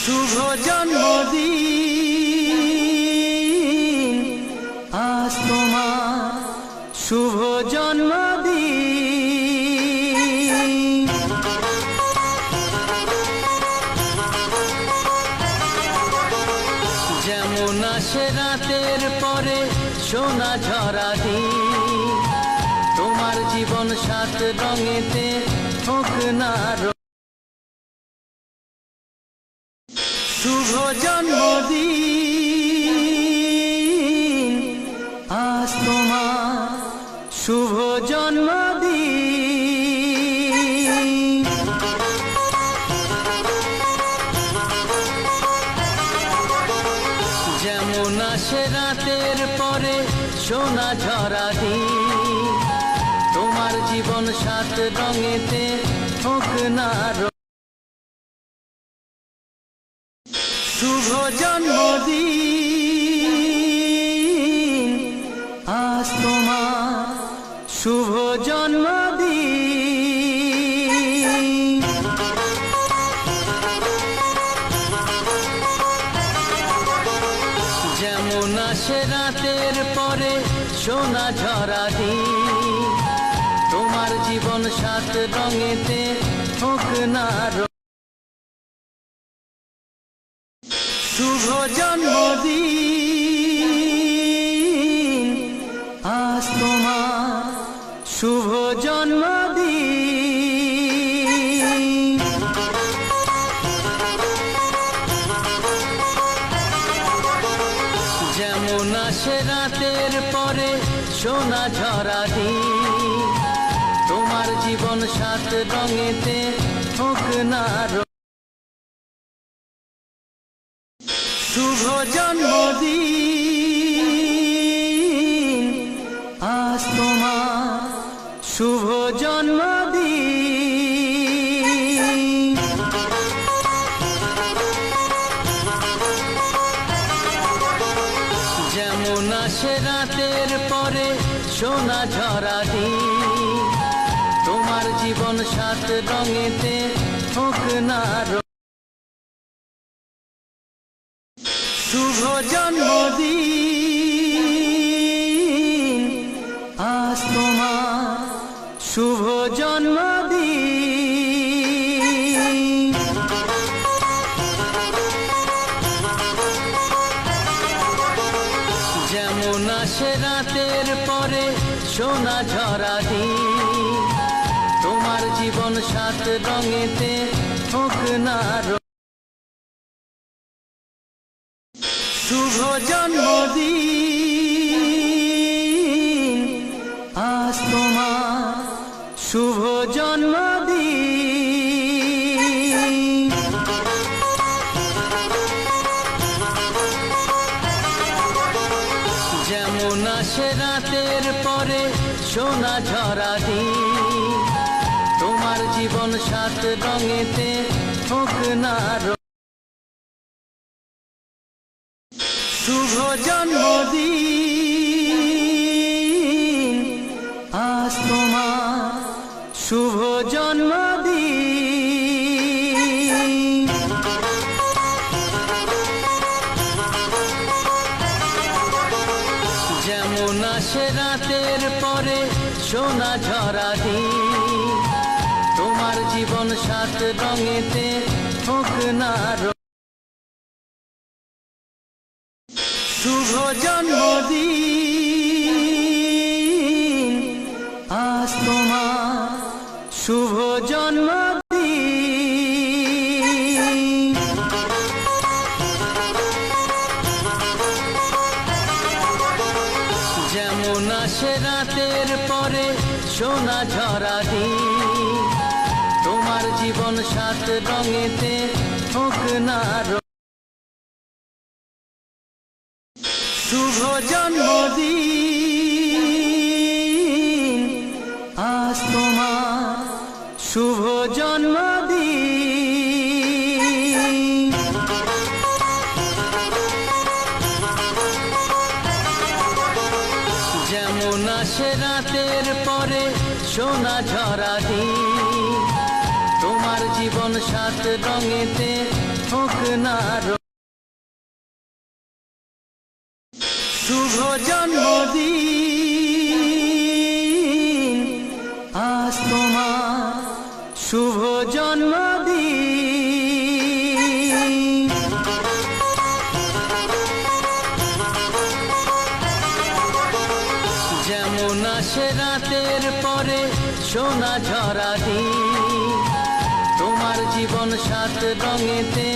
শুভ জন্মদিন আজ তোমার শুভ জন্মদিন। যেমন আসে রাতের পরে সোনা ঝরা দিন, তোমার জীবন সাত রঙেতে হোক না। শুভ জন্মদিন আজ তোমার শুভ জন্মদিন। যেমন আসে রাতের পরে সোনা ঝরা দিন, তোমার জীবন সাত রঙেতে হোক না। শুভ জন্মদিন আজ তোমার শুভ জন্মদিন। যেমন আসে রাতের পরে সোনা ঝরা দিন, তোমার জীবন সাত রঙেতে হোক না। শুভ জন্মদিন আজ তোমার শুভ জন্মদিন। যেমন আসে রাতের পরে সোনা ঝরা দিন, তোমার জীবন সাত রঙেতে হোক না। শুভ জন্মদিন আজ তোমার শুভ জন্মদিন। যেমন আসে রাতের পরে সোনা ঝরা দিন, তোমার জীবন সাত রঙেতে হোক না। শুভ জন্মদিন আজ তোমার শুভ জন্মদিন। যেমন আসে রাতের পরে সোনা ঝরা দিন, তোমার জীবন সাত রঙেতে হোক না। শুভ জন্মদিন আজ তোমার শুভ জন্মদিন। যেমন আসে রাতের পরে সোনা ঝরা দিন, তোমার জীবন সাত রঙেতে হোক না। শুভ জন্মদিন আজ তোমার শুভ জন্মদিন। যেমন আসে রাতের পরে সোনা ঝরা দিন, তোমার জীবন সাত রঙেতে হোক না। শুভ জন্মদিন আজ তোমার শুভ জন্মদিন। যেমন আসে রাতের পরে সোনা ঝরা দিন, তোমার জীবন সাত রঙেতে হোক না। শুভ জন্মদিন আজ তোমার শুভ জন্মদিন। যেমন আসে রাতের পরে সোনা ঝরা দিন, তোমার জীবন সাত রঙেতে হোক না শুভ জন্মদিন আজ তোমার শুভ জন্মদিন যেমন আসে রাতের পরে সোনা ঝরা দিন তোমার জীবন সাত রঙেতে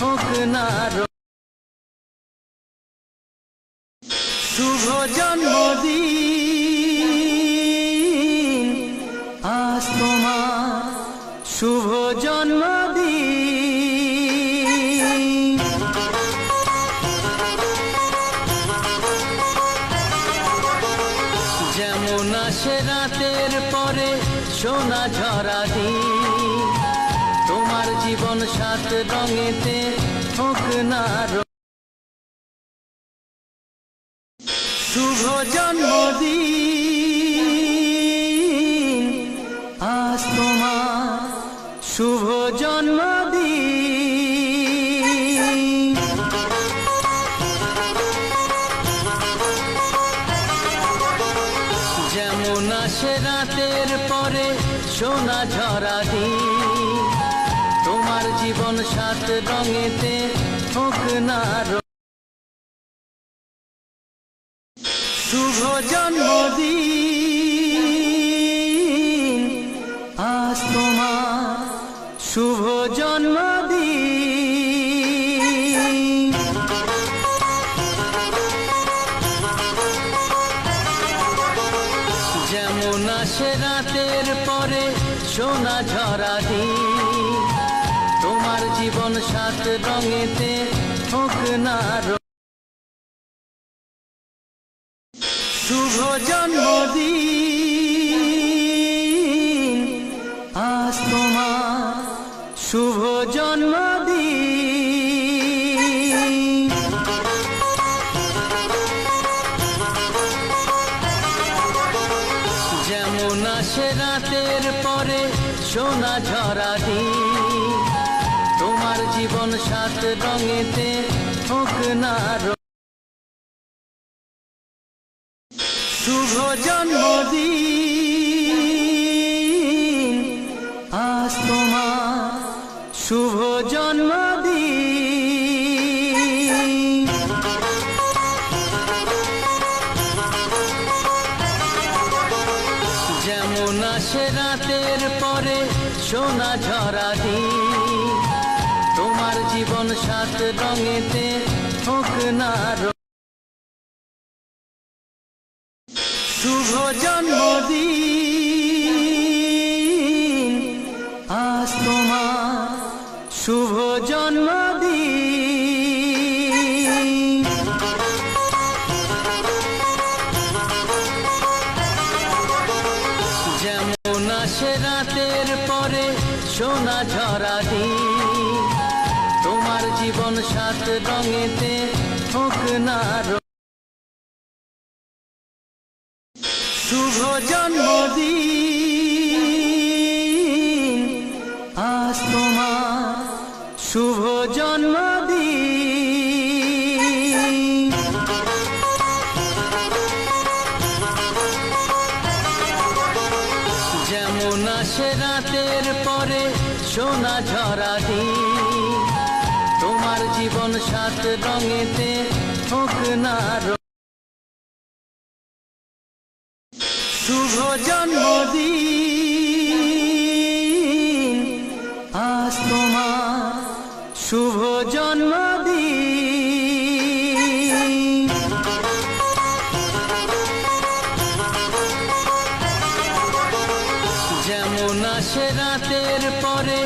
হোক না শুভ জন্মদিন আজ তোমার শুভ জন্মদিন যেমন আসে রাতের পরে সোনা ঝরা দিন তোমার জীবন সাত রঙেতে হোক না শুভ জন্মদিন আজ তোমার শুভ জন্মদিন যেমন আসে রাতের পরে সোনা ঝরা দিন তোমার জীবন সাত রঙেতে হোক না শুভ জন্মদিন আজ তোমার শুভ জন্মদিন যেমন আসে রাতের পরে সোনা ঝরা দিন তোমার জীবন সাত রঙেতে হোক না শুভ জন্মদিন আজ তোমার শুভ জন্মদিন যেমন আসে রাতের পরে সোনা ঝরা দিন তোমার জীবন সাত রঙেতে হোক না শুভ জন্মদিন আজ তোমার শুভ জন্মদিন যেমন আসে রাতের পরে সোনা ঝরা দিন তোমার জীবন সাত রঙেতে হোক না শুভ জন্মদিন আজ তোমার শুভ জন্মদিন যেমন আসে রাতের পরে সোনা ঝরা দিন তোমার জীবন সাত রঙেতে হোক না শুভ জন্মদিন আজ তোমার শুভ জন্মদিন যেমন আসে রাতের পরে সোনা ঝরা দিন তোমার জীবন সাত রঙেতে হোক না শুভ জন্মদিন আজ তোমার শুভ জন্মদিন যেমন আসে রাতের পরে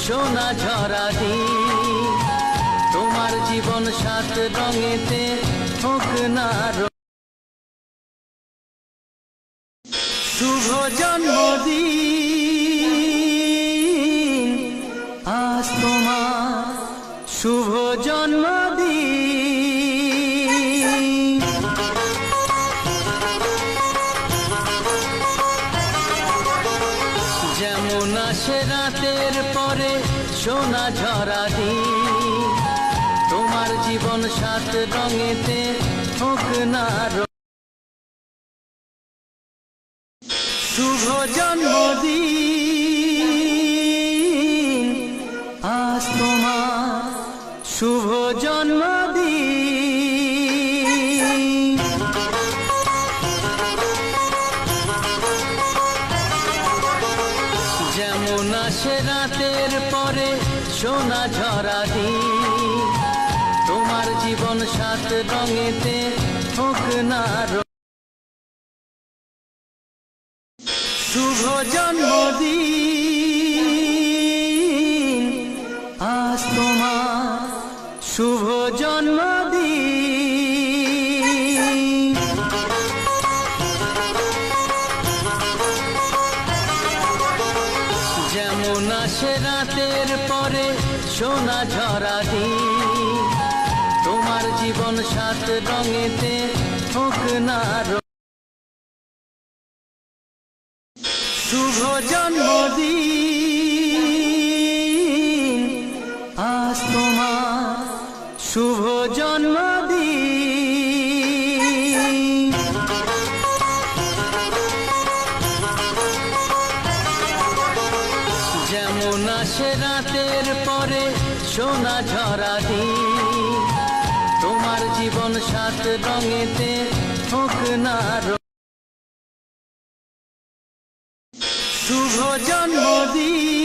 সোনা ঝরা দিন তোমার জীবন সাত রঙেতে হোক না শুভ জন্মদিন আজ তোমার শুভ জন্মদিন যেমন আসে রাতের পরে সোনা ঝরা দিন জীবন সাত রঙেতে হোক না শুভ জন্মদিন আজ তোমার শুভ জন্মদিন যেমন আসে রাতের পরে সোনা ঝরা দিন তোমার জীবন সাত রঙেতে হোক না শুভ জন্মদিন আজ তোমার শুভ জন্মদিন যেমন আসে রাতের পরে সোনা ঝরা দিন তোমার জীবন সাত রঙেতে হোক না শুভ জন্মদিন আজ তোমার শুভ জন্মদিন যেমন আসে রাতের পরে সোনা ঝরা দিন তোমার জীবন সাত রঙেতে হোক না শুভ জন্মদিন